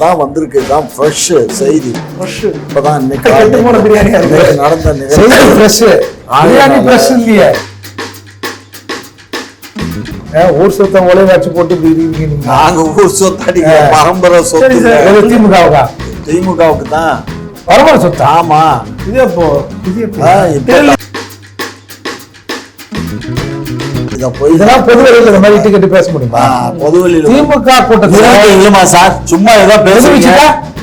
தான் வந்திருக்கு. இதான் ஃப்ரெஷ் செய்தி. இப்பதான் இன்னைக்கு நடந்த இல்லையே ஊர் சொத்தை ஒளை வச்சு போட்டு நாங்க ஊர் சொத்தாடி பரம்பரை சொத்து திமுகவுக்கு தான் பரம்பரை சொத்து. ஆமா பேச முடியுமா? பொதுவெளியில திமுக கூட்டத்தில் இல்லமா சார், சும்மா ஏதோ பேசுவீங்க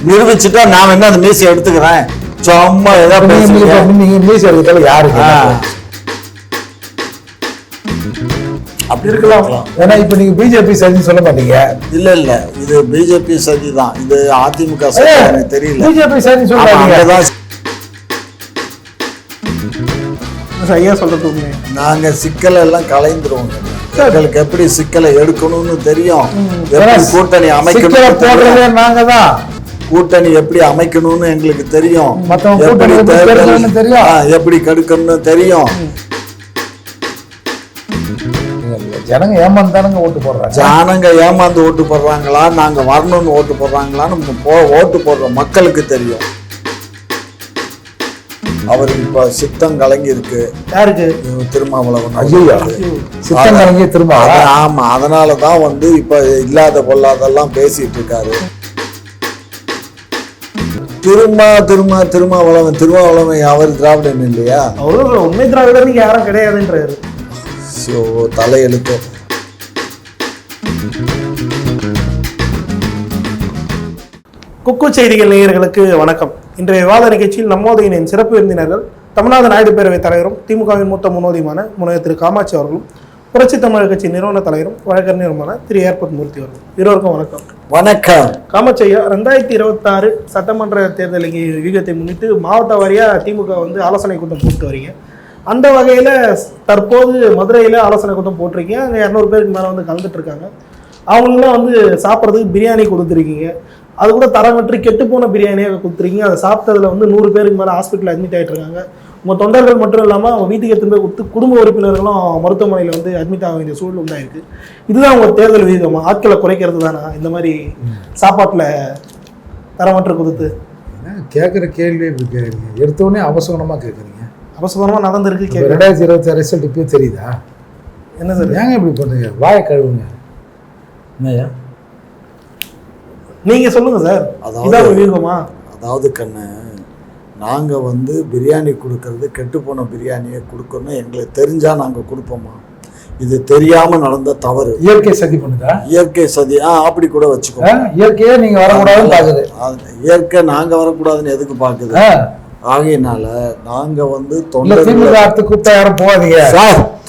நிரூபிச்சுட்டா நான் என்ன அந்த மீசி எடுத்துக்கிறேன். சும்மா ஏதோ நீங்க மீசி எடுத்தாலும் யாருக்கு அப்படி இருக்கலாம். ஏன்னா இப்ப நீங்க பிஜேபி சதி சொல்ல மாட்டீங்க. இல்ல இது பிஜேபி சதி தான். இது அதிமுக சதி எனக்கு தெரியல. பிஜேபி சதி சொல்றாங்க. ஐயா சொல்றது நாங்க சிக்கலை எல்லாம் கலைந்துருவோம். எங்களுக்கு எப்படி சிக்கலை எடுக்கணும்னு தெரியும். எப்படி கூட்டணி அமைக்கணும் நாங்க தான் கூட்டணி எப்படி அமைக்கணும்னு எங்களுக்கு தெரியும். எப்படி கெடுக்கணும்னு தெரியும். ஜனங்க ஏமாந்தானுங்க ஓட்டு போடுறாங்க. ஜனங்க ஏமாந்து ஓட்டு போடுறாங்களா நாங்க வரணும்னு ஓட்டு போடுறாங்களான்னு ஓட்டு போடுற மக்களுக்கு தெரியும். அவருக்கு இப்ப சித்தம் கலங்கி இருக்கு. யாருக்கு? திருமாவளவன். சித்தம் கலங்கி திருமாவளவன். ஆமா, அதனாலதான் இப்ப இல்லாத பொல்லாதெல்லாம் பேசிட்டு இருக்காரு. திருமாவளவன் அவர் திராவிடன் இல்லையா? அவரு உண்மை திராவிடர் யாரும் கிடையாதுன்றாரு. தலையெழுத்து. குக்கு செய்திகள் நேயர்களுக்கு வணக்கம். இன்றைய விவாத நிகழ்ச்சியில் நம்மோதையின் சிறப்பு விருந்தினர்கள் தமிழ்நாடு நாயுடு பேரவைத் தலைவரும் திமுகவின் மூத்த முன்னோடியுமான முனைவர் திரு காமாட்சி அவர்களும், புரட்சி தமிழர் கட்சி நிறுவன தலைவரும் வழக்கறிஞருமான திரு ஏர்பத் மூர்த்தி அவர்கள். இருவருக்கும் வணக்கம். வணக்கம். காமாட்சி ஐயா, 2026 சட்டமன்ற தேர்தல் வியூகத்தை முன்னிட்டு மாவட்ட வாரியா திமுக ஆலோசனை கூட்டம் போட்டு வரீங்க. அந்த வகையில தற்போது மதுரையில ஆலோசனை கூட்டம் போட்டிருக்கீங்க. அங்கே 200 பேருக்கு மேல கலந்துட்டு இருக்காங்க. அவங்களாம் சாப்பிட்றதுக்கு பிரியாணி கொடுத்துருக்கீங்க. அது கூட தரமற்று கெட்டு போன பிரியாணியாக கொடுத்துருக்கீங்க. அதை சாப்பிட்டதுல 100 பேருக்கு மேலே ஹாஸ்பிட்டல் அட்மிட் ஆகிட்டு இருக்காங்க. உங்கள் தொண்டர்கள் மட்டும் இல்லாமல் அவங்க வீட்டுக்கு எடுத்துன்னு போய் கொடுத்து குடும்ப உறுப்பினர்களும் மருத்துவமனையில் அட்மிட் ஆக வேண்டிய சூழல் உண்டாயிருக்கு. இதுதான் உங்கள் தேர்தல் விகிதமா? ஆட்களை குறைக்கிறது தானா இந்த மாதிரி சாப்பாட்டில் தரமற்று கொடுத்து? கேட்குற கேள்வி எடுத்தோடனே அவசரமாக கேட்குறீங்க. அவசரமாக நடந்திருக்கு. 2026 ரிசல்ட் இப்போ தெரியுதா? என்ன சார் ஏங்க இப்படி பண்ணுங்க? வாயை கழுவுங்க. என்னையா நீங்க சொல்லுங்க சார். அதாவது கண்ணு, நாங்க பிரியாணி கொடுக்கறது கெட்டு போன பிரியாணியை கொடுக்கணும் எங்களுக்கு தெரிஞ்சா நாங்க கொடுப்போமா? இது தெரியாம நடந்த தவறு. இயற்கை சதி பண்ணுதா? இயற்கை சதி அப்படி கூட வச்சுக்கோ. இயற்கையே நீங்க வரக்கூடாதுன்னு பாக்குது. இயற்கை நாங்க வரக்கூடாதுன்னு எதுக்கு பாக்குது? ஆகையினால நாங்க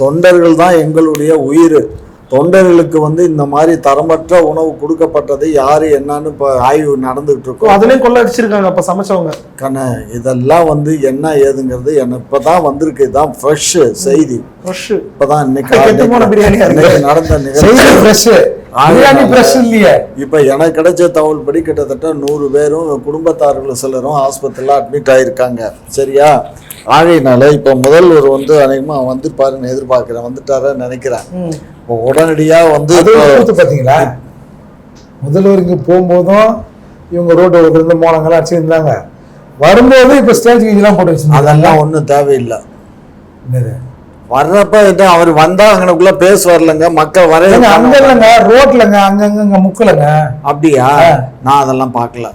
தொண்டர்கள் தான் எங்களுடைய உயிர். தொண்டர்களுக்கு இந்த மாதிரி தரமற்ற உணவு கொடுக்கப்பட்டது யாரு என்னன்னு இப்ப ஆய்வு நடந்துகிட்டு இருக்கோம். அதுலயும் கொள்ள அடிச்சிருக்காங்க அப்ப சமைச்சவங்க. கண்ண இதெல்லாம் என்ன ஏதுங்கிறது எனக்கு இப்பதான் வந்திருக்கு. இதான் ஃப்ரெஷ் செய்தி. இப்பதான் இன்னைக்கு நடந்த நிகழ்ச்சி. இப்ப எனக்கு கிடைச்ச தகவல் படி கிட்டத்தட்ட 100 பேரும் குடும்பத்தார்கள் சிலரும் ஆஸ்பத்திரியில அட்மிட் ஆயிருக்காங்க. சரியா? ஆகையினால இப்ப முதல்வர் அநேகமா பாருன்னு எதிர்பார்க்கிறேன். வந்துட்டாரன்னு நினைக்கிறேன். இப்போ உடனடியா பாத்தீங்களா, முதல்வர் இங்க போகும்போதும் இவங்க ரோடு இருந்து மோனங்கள்லாம் அடிச்சிருந்தாங்க. வரும்போது இப்ப ஸ்டேஜ் எல்லாம் போட்டு வச்சிருந்தாங்க. அதெல்லாம் ஒன்றும் தேவையில்லை. வர்றப்ப அவர் வந்தா அங்கனக்குள்ள பேசுவார்லங்க, மக்கள் வர அங்க இல்லைங்க, ரோட்லங்க அங்கங்க முக்கலங்க. அப்படியா? நான் அதெல்லாம் பார்க்கல.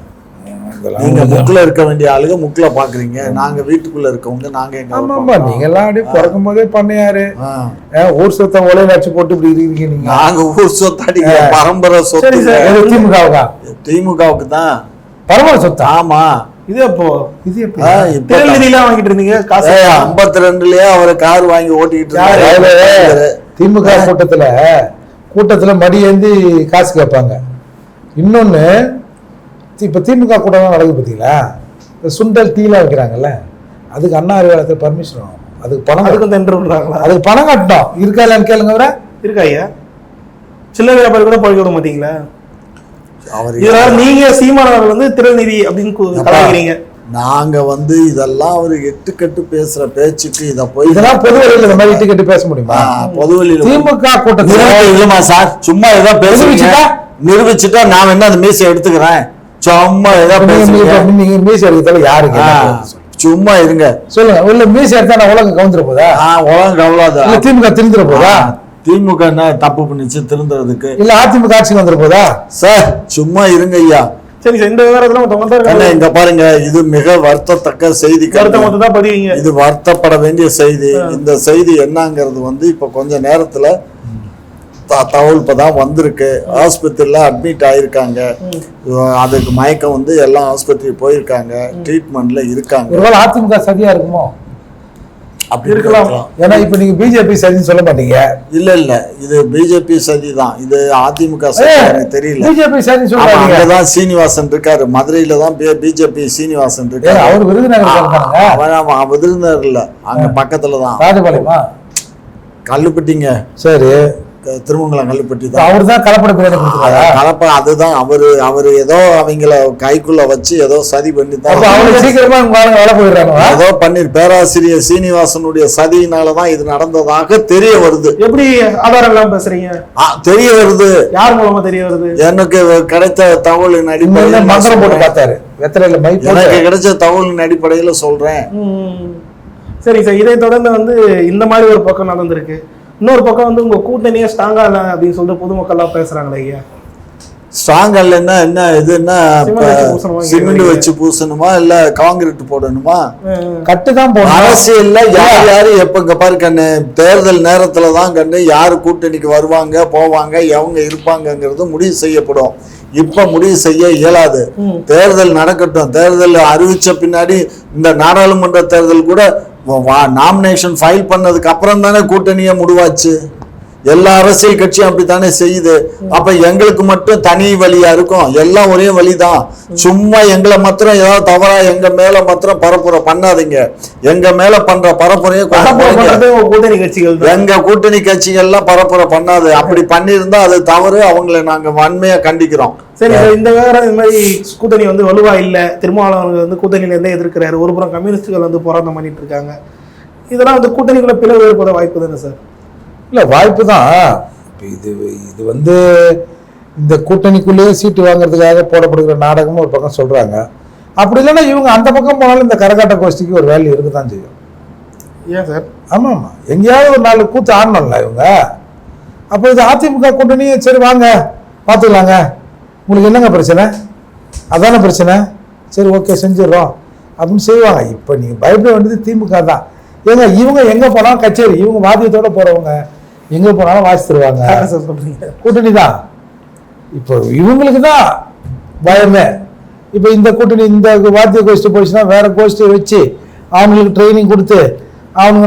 நீங்க முக்குல இருக்க வேண்டிய ஆளுங்க முக்குல பாக்குறீங்க. நாங்க வீட்டுக்குள்ள இருக்கவங்க நாங்க நீங்க எல்லாம் அப்படியே பிறக்கும் போதே பண்ணையாரு ஊர் சொத்தை ஒளை வச்சு போட்டு இப்படி இருக்கீங்க. நீங்க நாங்க ஊர் சொத்தாடி பரம்பரை சொத்து. திமுகவுக்கு தான் பரம்பரை சொத்து. ஆமா. இது அப்போ வாங்கிட்டு இருந்தீங்க 52லயே அவரை கார் வாங்கி ஓட்டிட்டு இருந்தாரு. திமுக கூட்டத்துல மடி ஏந்தி காசு கேட்பாங்க. இன்னொன்னு இப்ப திமுக கூட்டம் நடக்குது பார்த்தீங்களா, இந்த சுண்டல் டீலாம் வைக்கிறாங்கல்ல, அதுக்கு அண்ணா அறிவாலயத்தில் பர்மிஷன் ஆகும். அதுக்கு பணம் அதுக்கு பணம் கட்டணும். இருக்கா இல்லைன்னு கேளுங்க. வர இருக்கா ஐயா? சில்லறை வியாபாரி கூட பழக விட மாட்டீங்களா? நீங்க சீமானவர்கள் திருநிதி அப்படின்னு கலாய்க்கிறீங்க. நாங்க இதெல்லாம் ஒரு எட்டுக்கட்டு பேசுற பேச்சுக்கு இத போய் இதெல்லாம் பொதுவெளியில இந்த மாதிரி எட்டுக்கட்டு பேச முடியுமா? பொதுவெளியில திமுக கூட்டத்தில் இல்லமா சார், சும்மா ஏதோ பேசுவீங்க நிரூபிச்சுட்டா நான் என்ன அந்த மீசை எடுத்துக்கிறேன். சும்மா ஏதாவது பேசுறீங்க. நீங்க மீசை எடுக்கிறதால யாருக்கு சும்மா இருங்க. சொல்லுங்க. உள்ள மீசை எடுத்தா நான் உலகம் கவுந்துட போதா? உலகம் கவலாதா? இல்ல திமுக திருந்துட போதா? திமுக என்ன தப்பு பண்ணிச்சு திருந்துறதுக்கு? இல்ல அதிமுக ஆட்சிக்கு வந்துட போதா? சார் சும்மா இருங்க ஐயா. சரி சார், இந்த விவரத்துல இங்க பாருங்க, இது மிக வருத்தத்தக்க செய்தி. இது வருத்தப்பட வேண்டிய செய்தி. இந்த செய்தி என்னங்கிறது இப்ப கொஞ்ச நேரத்துல தகவல் இப்பதான் வந்திருக்கு. ஆஸ்பத்திரியில அட்மிட் ஆயிருக்காங்க. அதுக்கு மயக்கம் எல்லாம் ஆஸ்பத்திரி போயிருக்காங்க, ட்ரீட்மெண்ட்ல இருக்காங்க. ஒருவேளை அதிமுக சரியா இருக்குமோ? அப்படி இருக்கலாம். ஏன்னா இப்ப நீங்க பிஜேபி சதின்னு சொல்ல மாட்டீங்க. இல்ல இது பிஜேபி சதி தான். இது அதிமுக சதி எனக்கு தெரியல. பிஜேபி சதி சொல்றாங்க. அங்கதான் சீனிவாசன் இருக்காரு, மதுரையில தான் பிஜேபி சீனிவாசன் இருக்காரு. அவர் விருதுநகர் விருதுநகர்ல அங்க பக்கத்துலதான் ராஜபாளையமா கல்லுப்பட்டிங்க. சரி, திருமங்கலம் கல்லுப்பட்டி தான். அவர் தான் கலப்பட கலப்ப அதுதான். அவரு ஏதோ அவங்கள கைக்குள்ள வச்சு ஏதோ சதி பண்ணி தான் சீக்கிரமா வேலை போயிடுறாங்க. ஏதோ பண்ணி பேராசிரியர் சீனிவாசனுடைய சதியினாலதான் இது நடந்ததாக தெரிய வருது. எப்படி ஆதாரம் எல்லாம் பேசுறீங்க? தெரிய வருது. யார் மூலமா தெரிய வருது? எனக்கு கிடைத்த தகவலின் அடிப்படையில் மந்திரம் போட்டு பார்த்தாரு. எனக்கு கிடைச்ச தகவலின் அடிப்படையில சொல்றேன். சரி சார், இதை தொடர்ந்து இந்த மாதிரி ஒரு பக்கம் நடந்திருக்கு. இன்னொரு பக்கம் உங்க கூட்டணியே ஸ்ட்ராங்கா இல்ல அப்படின்னு சொல்லிட்டு பொதுமக்கள் எல்லாம் பேசுறாங்களே ஐயா. ஸ்ட்ராங் இல்லைன்னா என்ன? இது என்ன சிமெண்ட் வச்சு பூசணுமா இல்ல காங்கிரீட் போடணுமா? கட்டுதான் போடணும். அரசியல்ல யாரு எப்ப இங்க பாரு கண்ணு, தேர்தல் நேரத்துலதான் கண்ணு யாரு கூட்டணிக்கு வருவாங்க போவாங்க எவங்க இருப்பாங்கங்கிறது முடிவு செய்யப்படும். இப்ப முடிவு செய்ய இயலாது. தேர்தல் நடக்கட்டும். தேர்தல் அறிவிச்ச பின்னாடி இந்த நாடாளுமன்ற தேர்தல் கூட நாமினேஷன் ஃபைல் பண்ணதுக்கு அப்புறம் தானே கூட்டணியை முடிவாச்சு. எல்லா அரசியல் கட்சியும் அப்படித்தானே செய்யுது. அப்ப எங்களுக்கு மட்டும் தனி வழியா இருக்கும்? எல்லாம் ஒரே வழிதான். சும்மா எங்களை மாத்திரம் ஏதாவது தவறா எங்க மேல மாத்திரம் பரப்புரை பண்ணாதீங்க. எங்க மேல பண்ற பரப்புரையை கூட்டணி கட்சிகள், எங்க கூட்டணி கட்சிகள்லாம் பரப்புரை பண்ணாது. அப்படி பண்ணியிருந்தா அது தவறு. அவங்களை நாங்க வன்மையா கண்டிக்கிறோம். சரி, இந்த விவரம் இந்த மாதிரி கூட்டணி வலுவா இல்ல, திருமாவளவன் கூட்டணியில இருந்தே எதிர்க்கிறாரு. ஒரு புறம் கம்யூனிஸ்டுகள் போராட்டம் பண்ணிட்டு இருக்காங்க. இதெல்லாம் கூட்டணிக்குள்ள பிளவு ஏற்பட வாய்ப்பு தானே சார்? இல்ல வாய்ப்பு தான். இது இந்த கூட்டணிக்குள்ளேயே சீட்டு வாங்குறதுக்காக போடப்படுகிற நாடகமும் ஒரு பக்கம் சொல்றாங்க. அப்படி இல்லைன்னா இவங்க அந்த பக்கம் போனாலும் இந்த கரகாட்ட கோஷ்டிக்கு ஒரு வேல்யூ இருக்குதான் செய்யும். ஏன் சார்? ஆமா ஆமா, எங்கேயாவது ஒரு 4 கூத்து ஆடணும்ல இவங்க. அப்போ இது அதிமுக கூட்டணி, சரி வாங்க பார்த்துக்கலாங்க, உங்களுக்கு என்னங்க பிரச்சனை, அதான பிரச்சனை, சரி ஓகே செஞ்சிடறோம் அப்படின்னு செய்வாங்க. இப்போ நீங்கள் பயப்பட வேண்டியது திமுக தான். ஏங்க இவங்க எங்கே போனாலும் கச்சேரி, இவங்க வாத்தியத்தோடு போகிறவங்க எங்கே போனாலும் வாசி தருவாங்க. கூட்டணி தான். இப்போ இவங்களுக்கு தான் பயமே. இப்போ இந்த கூட்டணி இந்த வாத்திய கோஷ்டி போயிடுச்சுன்னா வேற கோஷ்டியை வச்சு அவங்களுக்கு ட்ரைனிங் கொடுத்து அவங்க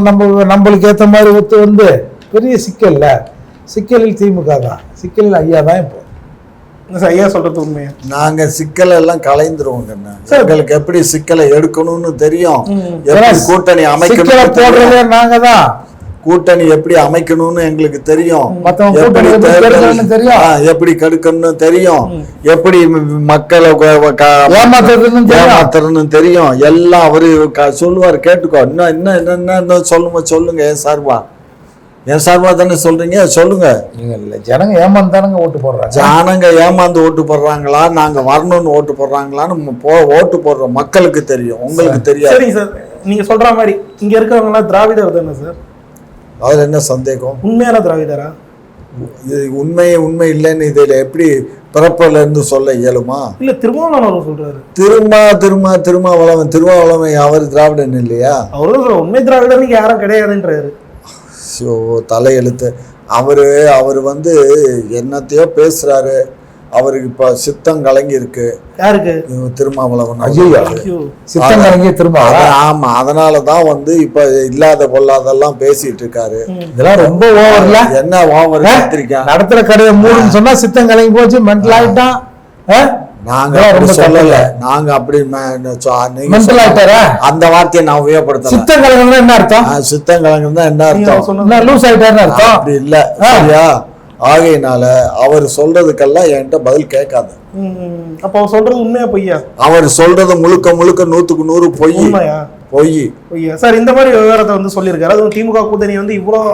நம்மளுக்கு ஏற்ற மாதிரி ஒத்து பெரிய சிக்கல்ல. சிக்கலில் திமுக தான், சிக்கலில் ஐயா தான். இப்போ ஐயா சொல்றது உண்மையா? நாங்க சிக்கலை எல்லாம் கலைந்துருவோம். எங்களுக்கு எப்படி சிக்கலை எடுக்கணும்னு தெரியும். எப்படி கூட்டணி அமைக்கணும் நாங்க தான். கூட்டணி எப்படி அமைக்கணும்னு எங்களுக்கு தெரியும். எப்படி கெடுக்கணும்னு தெரியும். எப்படி மக்களை ஏமாத்துறதுன்னு தெரியும். எல்லாம் அவரு சொல்லுவாரு, கேட்டுக்கோ. இன்னும் சொல்லுங்க. என் சார்பா தானே சொல்றீங்க, சொல்லுங்க. ஜனங்க ஏமாந்தானுங்க ஓட்டு போடுறாங்க. ஜனங்க ஏமாந்து ஓட்டு போடுறாங்களா, நாங்க வரணும்னு ஓட்டு போடுறாங்களான்னு ஓட்டு போடுற மக்களுக்கு தெரியும், உங்களுக்கு தெரியாது. சரி சார், நீங்க சொல்ற மாதிரி இங்க இருக்கிறவங்க எல்லாம் திராவிடர் தானே சார்? அதுல என்ன சந்தேகம்? உண்மையான திராவிடரா? இது உண்மை இல்லைன்னு இதுல எப்படி பிறப்பில இருந்து சொல்ல இயலுமா? இல்ல திருமாவளவன் சொல்றாரு. திருமாவளவன் அவர் திராவிடன் இல்லையா? அவரு உண்மை திராவிடர் யாரும் கிடையாதுன்றாரு. தலையெழுத்து. அவரு என்னத்தையோ பேசுறாரு. அவருக்கு இப்ப சித்தம் கலங்கி இருக்கு. யாருக்கு? திருமாவளவன். சித்தம் கலங்கி திருமாவளவன். ஆமா, அதனாலதான் இப்ப இல்லாத பொல்லாதெல்லாம் பேசிட்டு இருக்காரு. இதெல்லாம் ரொம்ப ஓவர்ல. என்ன ஓவர்? நடத்துற கடையை மூடுன்னு சொன்னா சித்தம் கலங்கி போச்சு, மென்டல் ஆயிட்டான். நாங்க சொல்லல, நாங்க அப்படி அந்த வார்த்தையை நான் உபயோகப்படுத்தல. சித்தம் கலங்கணும்னா என்ன அர்த்தம்? சித்தம் கலங்கணும்னா என்ன அர்த்தம்? லூஸ் ஆயிட்டாருன்னு அர்த்தம். அப்படி இல்ல, சரியா? ஆகையினால அவர் சொல்றதுக்கெல்லாம் என்கிட்ட பதில் கேட்காது. அப்ப அவர் சொல்றது உண்மையா பொய்யா? அவர் சொல்றது முழுக்க 100க்கு 100 பொய். சார், இந்த மாதிரி விவகாரத்தை சொல்லியிருக்காரு. அது திமுக கூட்டணி இவ்வளவு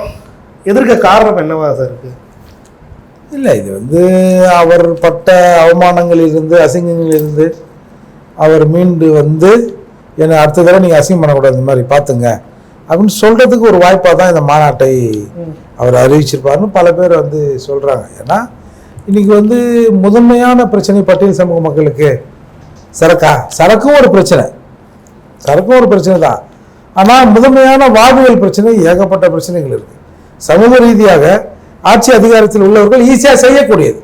எதிர்க்க காரணம் என்னவா சார் இருக்கு? இல்லை, இது வந்து அவர் பட்ட அவமானங்களிலிருந்து அசிங்கங்களிலிருந்து அவர் மீண்டு வந்து என்னை அடுத்த தடவை நீங்கள் அசிங்கம் பண்ணக்கூடாது, இந்த மாதிரி பார்த்துங்க அப்படின்னு சொல்கிறதுக்கு ஒரு வாய்ப்பாக தான் இந்த மாநாட்டை அவர் அறிவிச்சிருப்பாருன்னு பல பேர் வந்து சொல்கிறாங்க. ஏன்னா இன்றைக்கி வந்து முதன்மையான பிரச்சனை பட்டியல் சமூக மக்களுக்கு சரக்கும் ஒரு பிரச்சனை தான். ஆனால் முதன்மையான வாழ்வியல் பிரச்சனை ஏகப்பட்ட பிரச்சனைகள் இருக்குது. சமூக ரீதியாக ஆட்சி அதிகாரத்தில் உள்ளவர்கள் ஈஸியாக செய்யக்கூடியது.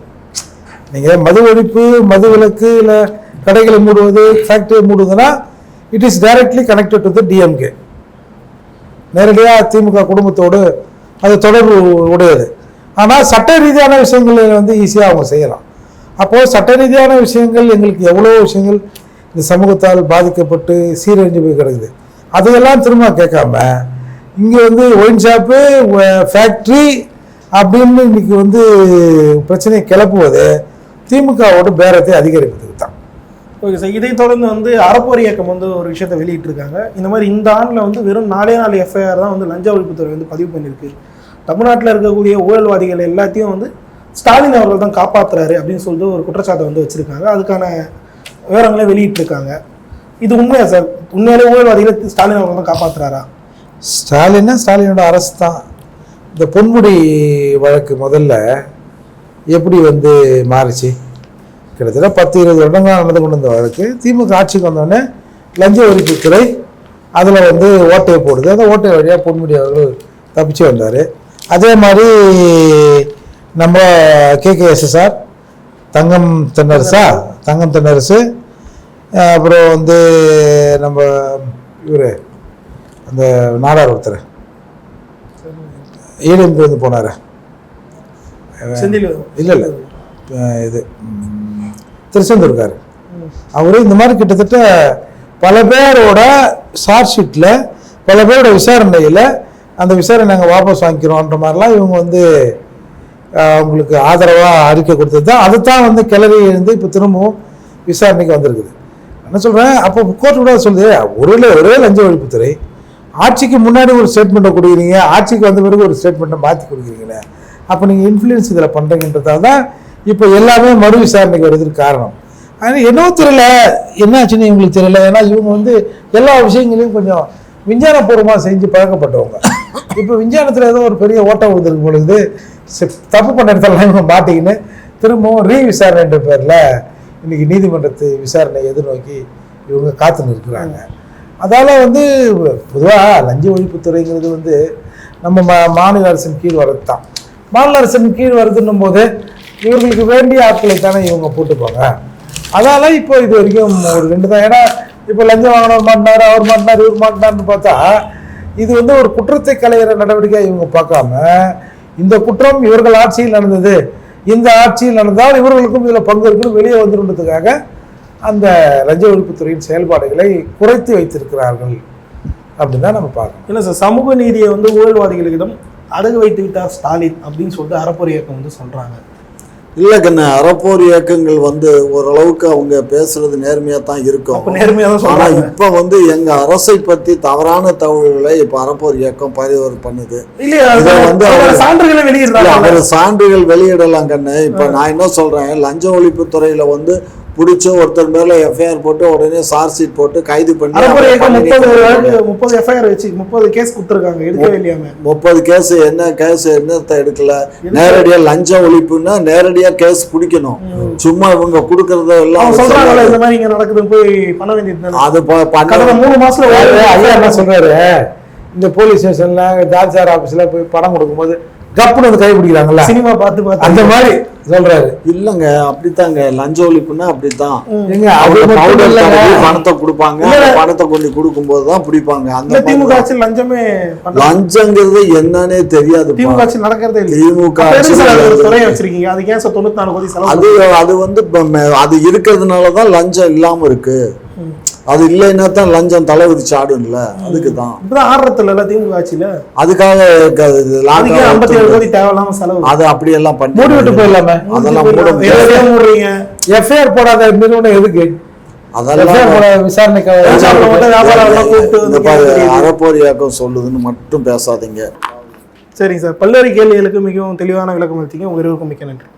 நீங்கள் மது ஒழிப்பு, மது விலக்கு, இல்லை கடைகளை மூடுவது, ஃபேக்டரியை மூடுவதுன்னா it is directly connected to the DMK. நேரடியாக திமுக குடும்பத்தோடு அது தொடர்பு உடையது. ஆனால் சட்ட ரீதியான விஷயங்கள் வந்து ஈஸியாக அவங்க செய்யலாம். அப்போது சட்ட ரீதியான விஷயங்கள் எங்களுக்கு எவ்வளோ விஷயங்கள் இந்த சமூகத்தால் பாதிக்கப்பட்டு சீரழிஞ்சு போய் கிடக்குது, அதையெல்லாம் திரும்ப கேட்காம இங்கே வந்து ஒயின் ஷாப்பு, ஃபேக்ட்ரி அப்படின்னு இன்னைக்கு வந்து பிரச்சனையை கிளப்புவது திமுகவோட பேரத்தை அதிகரிப்பதுக்கு தான். ஓகே சார், இதை தொடர்ந்து வந்து அறப்போர் இயக்கம் வந்து ஒரு விஷயத்தை வெளியிட்டிருக்காங்க. இந்த மாதிரி இந்த ஆண்டில் வந்து வெறும் 4 எஃப்ஐஆர் தான் வந்து லஞ்ச ஒழிப்புத்துறை வந்து பதிவு பண்ணியிருக்கு. தமிழ்நாட்டில் இருக்கக்கூடிய ஊழல்வாதிகள் எல்லாத்தையும் வந்து ஸ்டாலின் அவர்கள் தான் காப்பாற்றுறாரு அப்படின்னு சொல்லிட்டு ஒரு குற்றச்சாட்டை வந்து வச்சுருக்காங்க. அதுக்கான விவரங்களை வெளியிட்டிருக்காங்க. இது உண்மையா சார்? உண்மையிலே ஊழல்வாதிகளை ஸ்டாலின் அவர்கள் தான் காப்பாற்றுறாரா? ஸ்டாலினோட அரசு தான். இந்த பொன்முடி வழக்கு முதல்ல எப்படி வந்து மாறிச்சு, கிட்டத்தட்ட 10-20 வருடங்களாக நடந்து கொண்டு வந்த வழக்கு திமுக ஆட்சிக்கு வந்தோடனே லஞ்ச ஒழிப்புத்துறை அதில் வந்து ஓட்டையை போடுது. அந்த ஓட்டை வழியாக பொன்முடி அவர்கள் தப்பிச்சு வந்தார். அதே மாதிரி நம்ம KKSSR தங்கம் தென்னரசு, அப்புறம் வந்து நம்ம இவர் அந்த நாடார் ஒருத்தர் ஈழத்துக்கு வந்து போனார், இல்லை இது திருச்செந்தூர்கார், அவரு இந்த மாதிரி கிட்டத்தட்ட பல பேரோட சார்ஜ் ஷீட்டில் பல பேரோட விசாரணையில் அந்த விசாரணை நாங்கள் வாபஸ் வாங்கிக்கிறோன்ற மாதிரிலாம் இவங்க வந்து அவங்களுக்கு ஆதரவாக அறிக்கை கொடுத்தது தான். அது தான் வந்து கிளறி இருந்து இப்போ திரும்பவும் விசாரணைக்கு வந்திருக்குது. என்ன சொல்கிறேன், அப்போ கோர்ட் கூட சொல்லுது, ஒரே லஞ்ச ஒழிப்புத்துறை ஆட்சிக்கு முன்னாடி ஒரு ஸ்டேட்மெண்ட்டை கொடுக்குறீங்க, ஆட்சிக்கு வந்த பிறகு ஒரு ஸ்டேட்மெண்ட்டை மாற்றி கொடுக்குறீங்களே, அப்போ நீங்கள் இன்ஃப்ளூயன்ஸ் இதில் பண்ணுறீங்கன்றதால தான் இப்போ எல்லாமே மறு விசாரணைக்கு வருதுக்கு காரணம். ஆனால் என்னவோ தெரியல, என்ன ஆச்சுன்னு இவங்களுக்கு தெரியல. ஏன்னா இவங்க வந்து எல்லா விஷயங்களையும் கொஞ்சம் விஞ்ஞானபூர்வமாக செஞ்சு பழக்கப்பட்டவங்க. இப்போ விஞ்ஞானத்தில் ஏதோ ஒரு பெரிய ஓட்டம் விழுந்திருக்கு பொழுது தப்பு பண்ண இடத்துலலாம் இவங்க மாட்டிக்கின்னு திரும்பவும் விசாரணைன்ற பேரில் இன்றைக்கி நீதிமன்றத்து விசாரணை எதிர்நோக்கி இவங்க காத்துன்னு இருக்கிறாங்க. அதால் வந்து பொதுவாக லஞ்ச ஒழிப்புத்துறைங்கிறது வந்து நம்ம மாநில அரசின் கீழ் வர்றது தான். மாநில அரசின் கீழ் வருதுன்னும் போது இவர்களுக்கு வேண்டிய ஆட்களை தானே இவங்க போட்டுப்பாங்க. அதால் இப்போ இது வரைக்கும் ஒரு 2 தான். ஏன்னா இப்போ லஞ்சம் வாங்கினவர் மாட்டினார், அவர் மாட்டினார், இவர் மாட்டினார்னு பார்த்தா இது வந்து ஒரு குற்றத்தை களைகிற நடவடிக்கையாக இவங்க பார்க்காம இந்த குற்றம் இவர்கள் ஆட்சியில் நடந்தது, இந்த ஆட்சியில் நடந்தால் இவர்களுக்கும் இதில் பங்கு இருக்குன்னு வெளியே வந்துடுன்றதுக்காக அந்த லஞ்ச ஒழிப்புத்துறையின் செயல்பாடுகளை குறைத்து வைத்திருக்கிறார்கள் அப்படின்னு தான் நம்ம பார்க்கணும். இல்லை சார், சமூக நீதியை வந்து ஊழல்வாதிகளிடம் அடகு வைத்து விட்டார் ஸ்டாலின் அப்படின்னு சொல்லிட்டு அறப்போர் இயக்கம் வந்து சொல்கிறாங்க. இல்லை கண்ணு, அறப்போர் இயக்கங்கள் வந்து ஓரளவுக்கு அவங்க பேசுறது நேர்மையாக தான் இருக்கும். ஆனால் இப்போ வந்து எங்கள் அரசை பற்றி தவறான தகவல்களை இப்போ அறப்போர் இயக்கம் பதிவு பண்ணுது. வந்து அவர் சான்றுகள் வெளியிடலாம் கண்ணு. இப்போ நான் என்ன சொல்கிறேன், லஞ்ச ஒழிப்புத்துறையில் வந்து பிடிச்ச ஒருத்தர் மேல எஃப்ஐஆர் போட்டு உடனே சார்ஜ் ஷீட் போட்டு கைது பண்ணி 30 எஃப்ஐஆர் வச்சு 30 கேஸ் கொடுத்துருக்காங்க. எடுக்கவே இல்லையாம 30 கேஸ் என்ன கேஸ் என்னத்தை எடுக்கல. நேரடியா லஞ்ச ஒழிப்புன்னா நேரடியா கேஸ் பிடிக்கணும். சும்மா இவங்க கொடுக்கறத எல்லாம் சொல்றாங்க. இந்த மாதிரி இங்க நடக்குது, போய் பண்ண வேண்டியது. அது 3 மாசத்துல ஐயா என்ன சொல்றாரு, இந்த போலீஸ் ஸ்டேஷன்ல தாசில்தார் ஆபீஸ்ல போய் பணம் கொடுக்கும்போது கப்புன்னு வந்து கை பிடிக்கிறாங்கல்ல, சினிமா பார்த்து அந்த மாதிரி சொல்றாரு. இல்லங்க, அப்படித்தாங்க லஞ்ச ஒழிப்புன்னா அப்படித்தான். பணத்தை கொடுப்பாங்க, பணத்தை கொண்டு கொடுக்கும் போதுதான் பிடிப்பாங்க. அந்த திமுக ஆட்சி லஞ்சமே லஞ்சங்கிறது என்னன்னே தெரியாது. திமுக ஆட்சி நடக்கிறதே இல்லை. திமுக வச்சிருக்கீங்க, அது ஏன் 94 கோடி அது வந்து அது இருக்கிறதுனாலதான் லஞ்சம் இல்லாம இருக்கு. அது இல்லைன்னா தான் லஞ்சம் தலை விதிச்சு ஆடும்ல, அதுக்கு தான் ஆடுறதுல திமுக ஆட்சியில. அதுக்காக 57 கோடி தேவையில்லாம செலவு. அது அப்படி எல்லாம் பண்ணி மூடி விட்டு போயிடலாமே. அதெல்லாம் மூடுறீங்க. எஃப்ஐஆர் போடாத நிறுவனம் எதுக்கு? அதெல்லாம் விசாரணைக்காக அறப்போர் இயக்கம் சொல்லுதுன்னு மட்டும் பேசாதீங்க. சரிங்க சார், பல்வேறு கேள்விகளுக்கு மிகவும் தெளிவான விளக்கம் அளித்தீங்க. உங்க இருவருக்கும் மிக்க நன்றி.